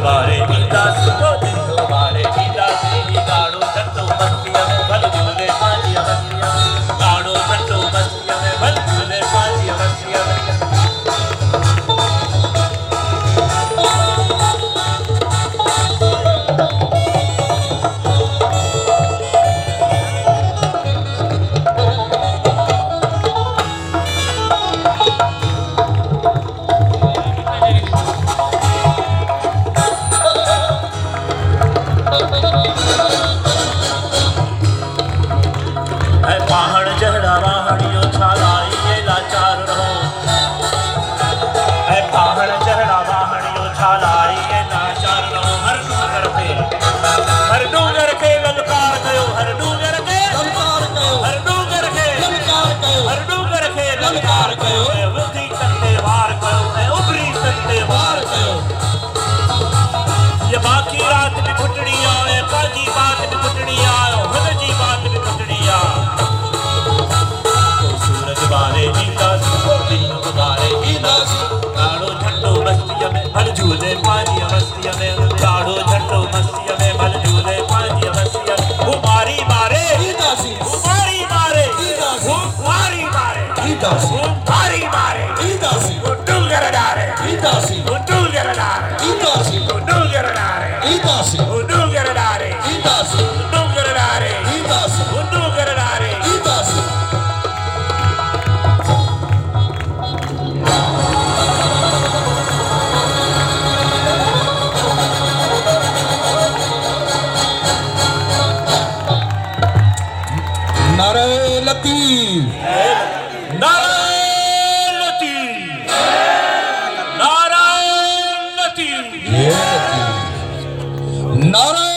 बारे ईंदासी ओ दिन बारे ईंदासी गाड़ो झंडो मस्तीअ में भल झूले पंहिंजी मस्तीअ में गाड़ो झंडो मस्तीअ में भल झूले पंहिंजी मस्तीअ में झूले पानी मस्तिया में गाड़ो झंडो मस्तिया में भल झूले पानी मस्तिया मारी मारे मारी मारे मारी मारे मारी मारे डूंगर डारे डूंगर डारे डूंगर डारे डूंगर डारे डूंगर डारे डूंगर डारे नारे लतीफ नारे लतीफ नारे लतीफ नारे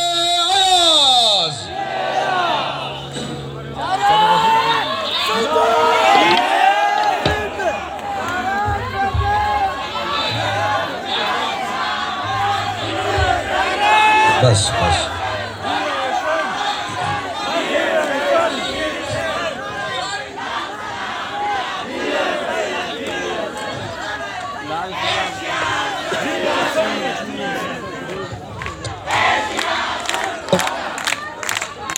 आयास बस बस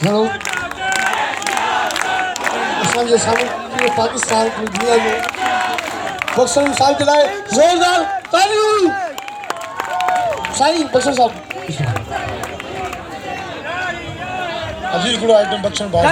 हेलो असांजे साम्हूं पाकिस्तान पूरी दुनिया में बक्सर मिसाल के लाइ ज़ोरदार तालियूं साईं बक्सर साहब अजी हिकिड़ो आइटम बक्सर भाउ